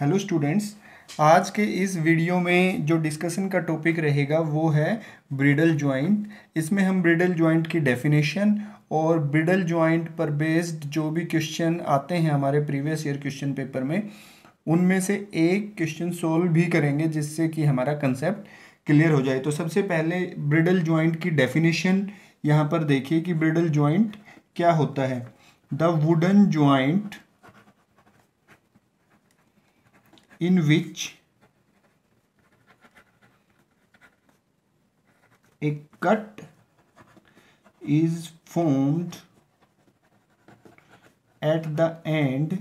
Hello students, आज के इस वीडियो में जो डिस्कशन का टॉपिक रहेगा वो है ब्रिडल जॉइंट। इसमें हम ब्रिडल जॉइंट की डेफिनेशन और ब्रिडल जॉइंट पर बेस्ड जो भी क्वेश्चन आते हैं हमारे प्रीवियस ईयर क्वेश्चन पेपर में, उनमें से एक क्वेश्चन सोल्व भी करेंगे जिससे कि हमारा कंसेप्ट क्लियर हो जाए। तो सबसे पहले ब्रिडल जॉइंट की डेफिनेशन यहाँ पर देखिए कि ब्रिडल जॉइंट क्या होता है। The wooden joint in which a cut is formed at the end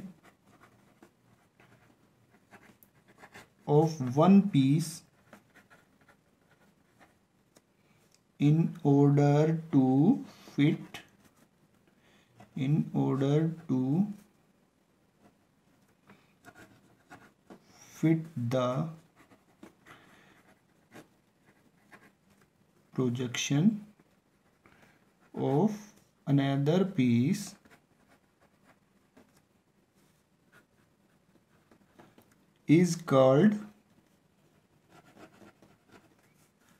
of one piece in order to fit the projection of another piece is called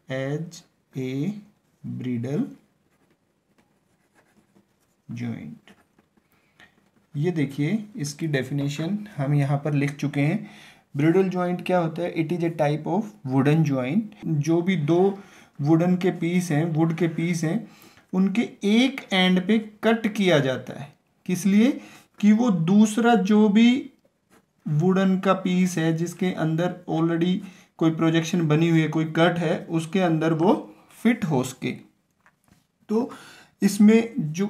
as a bridle joint। ये देखिए, इसकी definition हम यहाँ पर लिख चुके हैं। Bridle joint क्या होता है? It is a type of wooden joint. जो भी दो वुडन के पीस हैं, वुड के पीस हैं, उनके एक एंड पे कट किया जाता है। किस लिए? कि वो दूसरा जो भी वुडन का पीस है जिसके अंदर ऑलरेडी कोई प्रोजेक्शन बनी हुई है, कोई कट है, उसके अंदर वो फिट हो सके। तो इसमें जो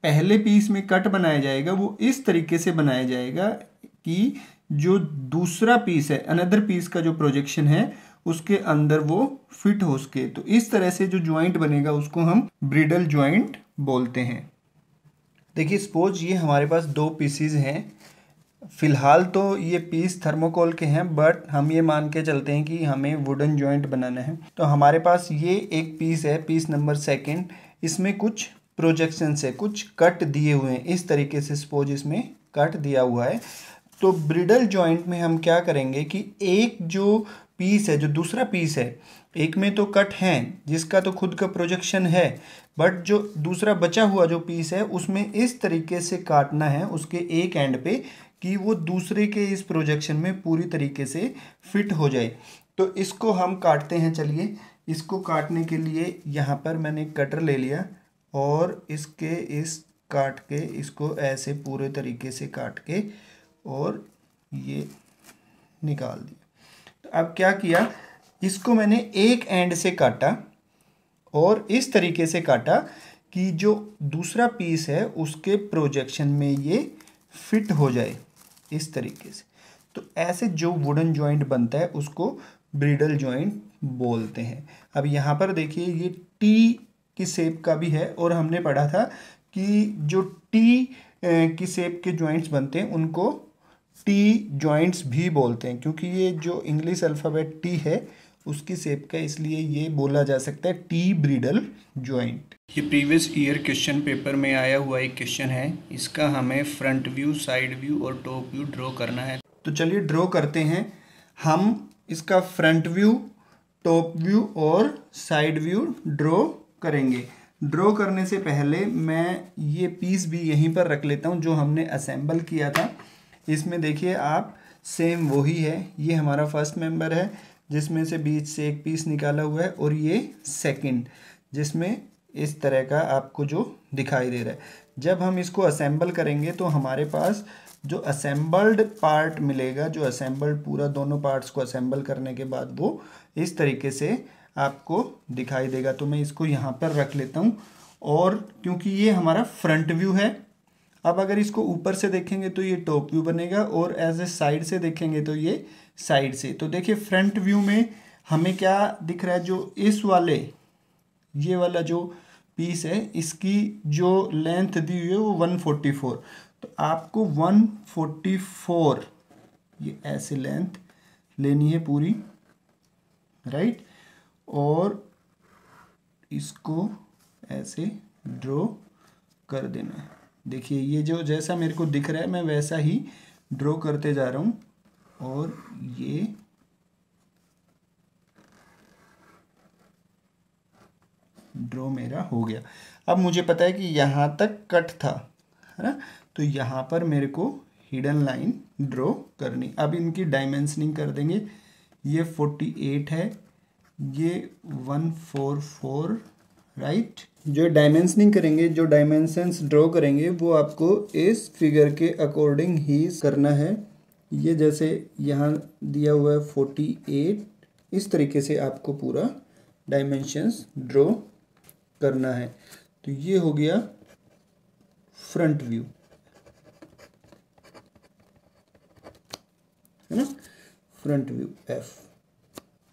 पहले पीस में कट बनाया जाएगा वो इस तरीके से बनाया जाएगा कि जो दूसरा पीस है, अनदर पीस का जो प्रोजेक्शन है, उसके अंदर वो फिट हो सके। तो इस तरह से जो ज्वाइंट बनेगा उसको हम ब्रिडल ज्वाइंट बोलते हैं। देखिए, सपोज ये हमारे पास दो पीसीज हैं। फिलहाल तो ये पीस थर्मोकोल के हैं, बट हम ये मान के चलते हैं कि हमें वुडन जॉइंट बनाना है। तो हमारे पास ये एक पीस है, पीस नंबर सेकंड। इसमें कुछ प्रोजेक्शन है, कुछ कट दिए हुए हैं। इस तरीके से सपोज इसमें कट दिया हुआ है। तो ब्रिडल जॉइंट में हम क्या करेंगे कि एक जो पीस है, जो दूसरा पीस है, एक में तो कट है जिसका तो खुद का प्रोजेक्शन है, बट जो दूसरा बचा हुआ जो पीस है उसमें इस तरीके से काटना है उसके एक एंड पे कि वो दूसरे के इस प्रोजेक्शन में पूरी तरीके से फिट हो जाए। तो इसको हम काटते हैं। चलिए, इसको काटने के लिए यहाँ पर मैंने कटर ले लिया और इसके इस काट के इसको ऐसे पूरे तरीके से काट के और ये निकाल दिया। तो अब क्या किया, इसको मैंने एक एंड से काटा और इस तरीके से काटा कि जो दूसरा पीस है उसके प्रोजेक्शन में ये फिट हो जाए, इस तरीके से। तो ऐसे जो वुडन जॉइंट बनता है उसको ब्रिडल जॉइंट बोलते हैं। अब यहाँ पर देखिए, ये टी की शेप का भी है और हमने पढ़ा था कि जो टी की शेप के जॉइंट्स बनते हैं उनको टी जॉइंट्स भी बोलते हैं, क्योंकि ये जो इंग्लिश अल्फ़ाबेट टी है उसकी शेप का, इसलिए ये बोला जा सकता है टी ब्रिडल जॉइंट। ये प्रीवियस ईयर क्वेश्चन पेपर में आया हुआ एक क्वेश्चन है। इसका हमें फ्रंट व्यू, साइड व्यू और टॉप व्यू ड्रॉ करना है। तो चलिए ड्रॉ करते हैं। हम इसका फ्रंट व्यू, टॉप व्यू और साइड व्यू ड्रॉ करेंगे। ड्रॉ करने से पहले मैं ये पीस भी यहीं पर रख लेता हूँ जो हमने असेंबल किया था। इसमें देखिए आप, सेम वही है। ये हमारा फर्स्ट मेंबर है जिसमें से बीच से एक पीस निकाला हुआ है, और ये सेकंड जिसमें इस तरह का आपको जो दिखाई दे रहा है। जब हम इसको असेंबल करेंगे तो हमारे पास जो असेंबल्ड पार्ट मिलेगा, जो असेंबल्ड पूरा दोनों पार्ट्स को असेंबल करने के बाद वो इस तरीके से आपको दिखाई देगा। तो मैं इसको यहाँ पर रख लेता हूँ। और क्योंकि ये हमारा फ्रंट व्यू है, अब अगर इसको ऊपर से देखेंगे तो ये टॉप व्यू बनेगा, और एज ए साइड से देखेंगे तो ये साइड से। तो देखिए, फ्रंट व्यू में हमें क्या दिख रहा है, जो इस वाले, ये वाला जो पीस है, इसकी जो लेंथ दी हुई है वो 144। तो आपको 144 ये ऐसे लेंथ लेनी है पूरी, राइट, और इसको ऐसे ड्रॉ कर देना है। देखिए, ये जो जैसा मेरे को दिख रहा है मैं वैसा ही ड्रॉ करते जा रहा हूँ और ये ड्रॉ मेरा हो गया। अब मुझे पता है कि यहाँ तक कट था, है ना, तो यहाँ पर मेरे को हिडन लाइन ड्रॉ करनी। अब इनकी डायमेंशनिंग कर देंगे। ये 48 है, ये 144, राइट। जो डायमेंशनिंग करेंगे, जो डायमेंशंस ड्रॉ करेंगे, वो आपको इस फिगर के अकॉर्डिंग ही करना है। ये जैसे यहाँ दिया हुआ है 48, इस तरीके से आपको पूरा डायमेंशंस ड्रॉ करना है। तो ये हो गया फ्रंट व्यू, है ना, फ्रंट व्यू एफ।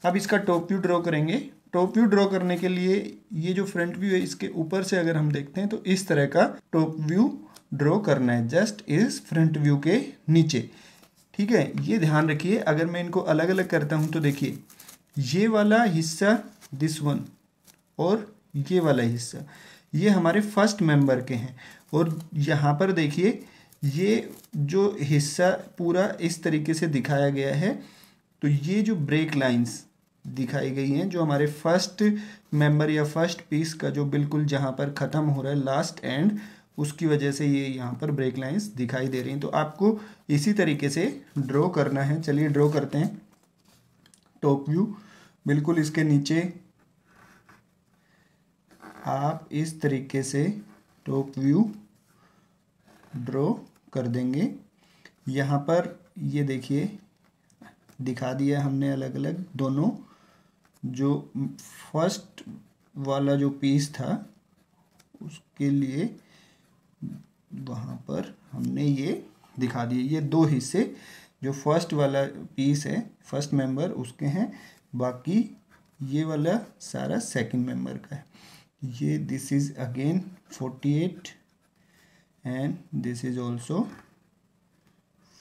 अब इसका टॉप व्यू ड्रॉ करेंगे। टॉप व्यू ड्रॉ करने के लिए ये जो फ्रंट व्यू है, इसके ऊपर से अगर हम देखते हैं तो इस तरह का टॉप व्यू ड्रॉ करना है, जस्ट इस फ्रंट व्यू के नीचे। ठीक है, ये ध्यान रखिए। अगर मैं इनको अलग अलग करता हूं तो देखिए, ये वाला हिस्सा दिस वन और ये वाला हिस्सा ये हमारे फर्स्ट मेंबर के हैं। और यहाँ पर देखिए, ये जो हिस्सा पूरा इस तरीके से दिखाया गया है। तो ये जो ब्रेक लाइंस दिखाई गई हैं, जो हमारे फर्स्ट मेंबर या फर्स्ट पीस का जो बिल्कुल जहाँ पर ख़त्म हो रहा है लास्ट एंड, उसकी वजह से ये यहाँ पर ब्रेक लाइंस दिखाई दे रही हैं। तो आपको इसी तरीके से ड्रॉ करना है। चलिए ड्रॉ करते हैं। टॉप व्यू बिल्कुल इसके नीचे आप इस तरीके से टॉप व्यू ड्रॉ कर देंगे। यहाँ पर ये देखिए दिखा दिया हमने अलग अलग दोनों। जो फर्स्ट वाला जो पीस था उसके लिए वहाँ पर हमने ये दिखा दिए, ये दो हिस्से। जो फर्स्ट वाला पीस है फर्स्ट मेंबर उसके हैं, बाकी ये वाला सारा सेकंड मेंबर का है। ये this is again 48 and this is also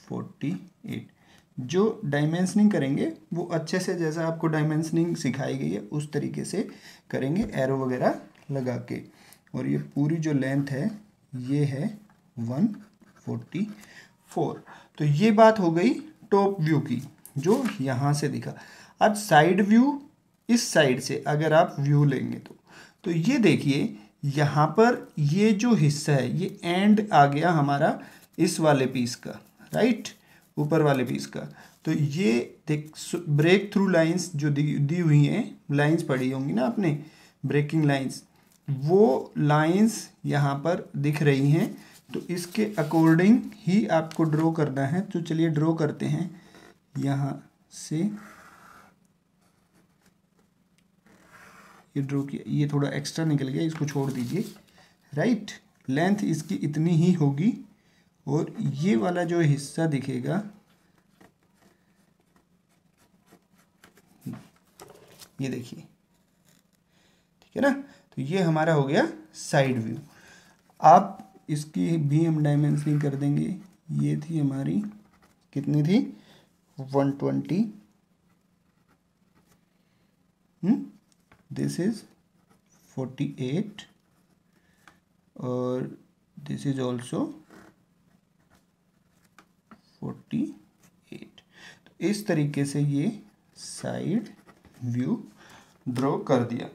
48। जो डायमेंशनिंग करेंगे वो अच्छे से, जैसा आपको डायमेंशनिंग सिखाई गई है उस तरीके से करेंगे, एरो वगैरह लगा के। और ये पूरी जो लेंथ है ये है 144। तो ये बात हो गई टॉप व्यू की, जो यहाँ से दिखा। अब साइड व्यू, इस साइड से अगर आप व्यू लेंगे तो ये देखिए यहाँ पर ये जो हिस्सा है ये एंड आ गया हमारा इस वाले पीस का, राइट, ऊपर वाले पीस का। तो ये देख ब्रेक थ्रू लाइंस जो दी हुई हैं, लाइंस पढ़ी होंगी ना आपने, ब्रेकिंग लाइंस, वो लाइंस यहाँ पर दिख रही हैं। तो इसके अकॉर्डिंग ही आपको ड्रॉ करना है। तो चलिए ड्रॉ करते हैं। यहाँ से ये ड्रॉ किया, ये थोड़ा एक्स्ट्रा निकल गया, इसको छोड़ दीजिए, राइट। लेंथ इसकी इतनी ही होगी और ये वाला जो हिस्सा दिखेगा ये देखिए, ठीक है ना। तो ये हमारा हो गया साइड व्यू। आप इसकी भी हम डायमेंशनिंग कर देंगे। ये थी हमारी, कितनी थी, 120। दिस इज 48 और दिस इज ऑल्सो 48। तो इस तरीके से ये साइड व्यू ड्रॉ कर दिया।